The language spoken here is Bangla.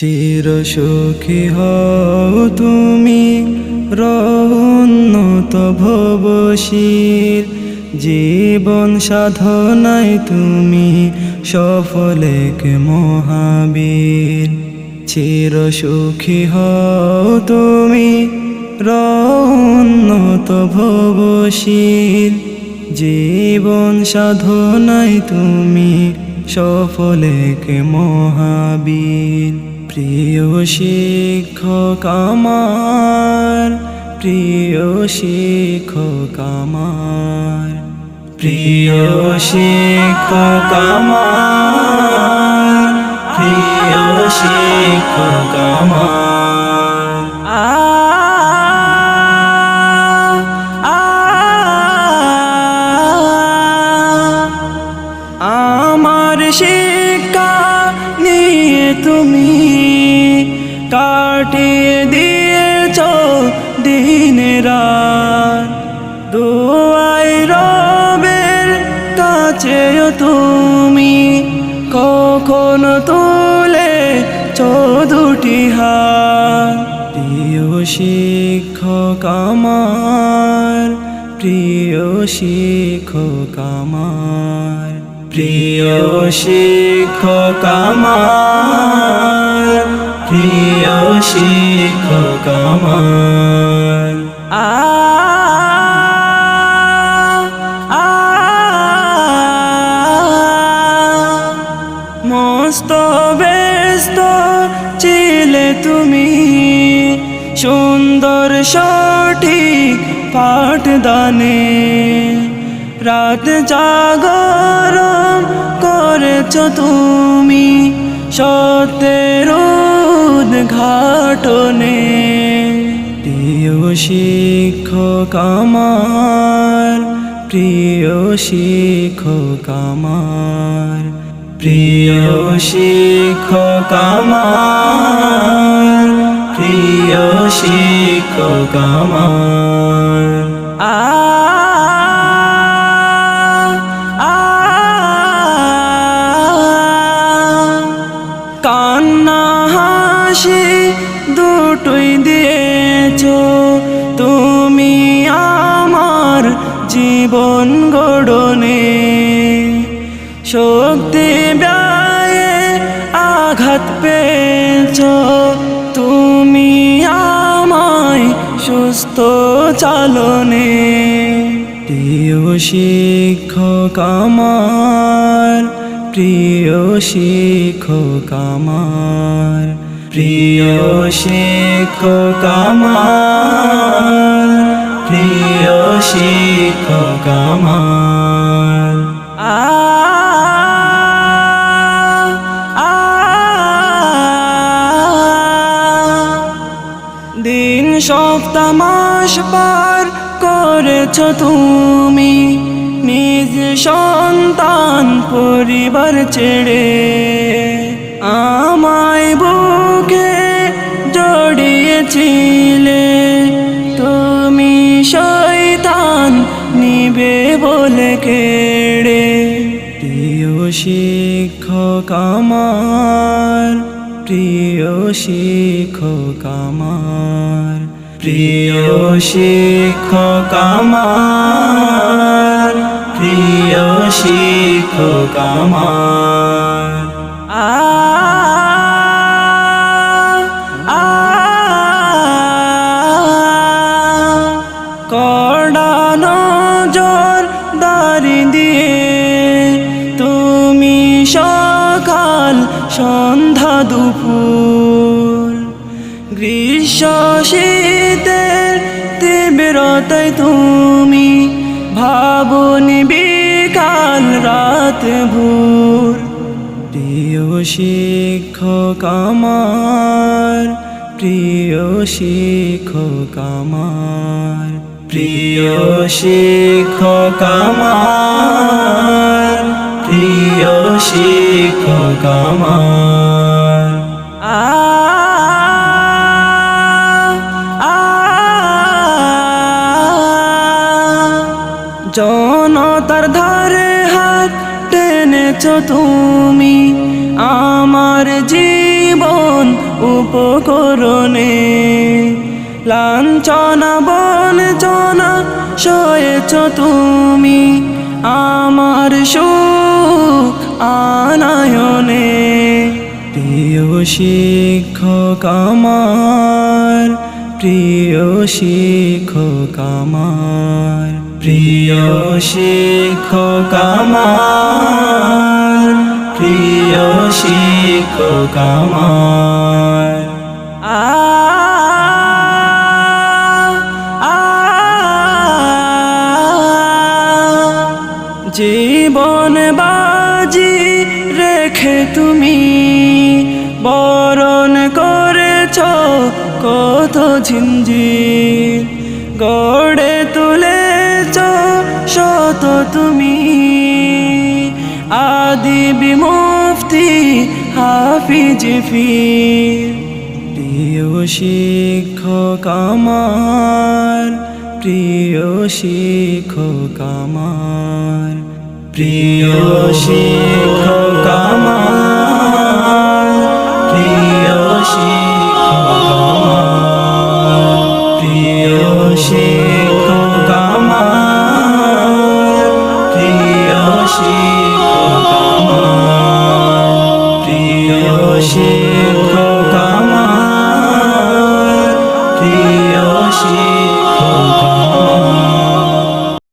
চির সুখী হও তুমি রহোন্নত ভবশীল, জীবন সাধনায় তুমি সফলেক মহাবীর। চির সুখী হও তুমি রহোন্নত ভবশীল, জীবন সাধনায় তুমি সফলেক মহাবীর। প্রিয় শিক্ষক আমার, প্রিয় শিক্ষক আমার, প্রিয় শিক্ষক আমার, প্রিয় শিক্ষক আমার। আমার শিক্ষা নিয়ে তুমি কাটিয়ে দিয়েছ দিন রাত, দোয়ায় রবের কাছেও তুমি কখনো তুলেছ দুটি হাত। প্রিয় শিক্ষক আমার, প্রিয় শিক্ষক আমার, প্রিয় শিক্ষক আমার, প্রিয় শিক্ষক আমার। মস্ত ব্যস্ত ছিলে তুমি সুন্দর সঠিক পাঠদানে, রাত জাগরণ করেছ তুমি সত্যের উদ্ঘাটনে। প্রিয় শিক্ষক আমার, প্রিয় শিক্ষক আমার, প্রিয় শিক্ষক আমার, প্রিয় শিক্ষক আমার। কান্না হাসি দুটোই দিয়েছ তুমি আমার জীবন গড়নে, শক্তি ব্যয়ে আঘাত পেয়েছ তুমি আমায় সুস্থ চালনে। প্রিয় শিক্ষক আমার, প্রিয় শিক্ষক আমার, প্রিয় শিক্ষক আমার, প্রিয় শিক্ষক আমার। দিন সপ্তাহ মাস পার করেছ তুমি নিজ সন্তান পরিবার ছেড়ে, আমায় বুকে জড়িয়েছিলে তুমি শয়তান নিবে বলে কেড়ে। প্রিয় শিক্ষক আমার, প্রিয় শিক্ষক আমার, প্রিয় শিক্ষক আমার, প্রিয় শিক্ষক আমার। কড়া নজর দাড়ি দিয়ে তুমি সকাল সন্ধ্যা দুপুর, গ্রীষ্ম শীতের তীব্রতায় তুমি ভাবনি বিকাল রাত ভোর। প্রিয় শিক্ষক আমার, প্রিয় শিক্ষক আমার, প্রিয় শিক্ষক আমার, প্রিয় শিক্ষক আমার। জনতার ধারে হাত টেনেছ তুমি আমার জীবন লাঞ্ছনা বঞ্চনা সয়েছ তুমি আমার সুখ আনয়নে। প্রিয় শিক্ষক আমার, প্রিয় শিক্ষক আমার, প্রিয় শিক্ষক আমার, প্রিয় শিক্ষক আমার। জীবন বাজি রেখে তুমি বরণ করেছ কত ঝিঞ্জির, গড়ে তুলেছ শত তুমি আদিবি মুফতি হাফিজ ফির। প্রিয় শিক্ষক আমার, প্রিয় শিক্ষক আমার, প্রিয় শিক্ষক আমার, প্রিয় শিক্ষক আমার, প্রিয় শিক্ষক আমার, প্রিয় শিক্ষক আমার, প্রিয় শিক্ষক আমার, প্রিয় শিক্ষক।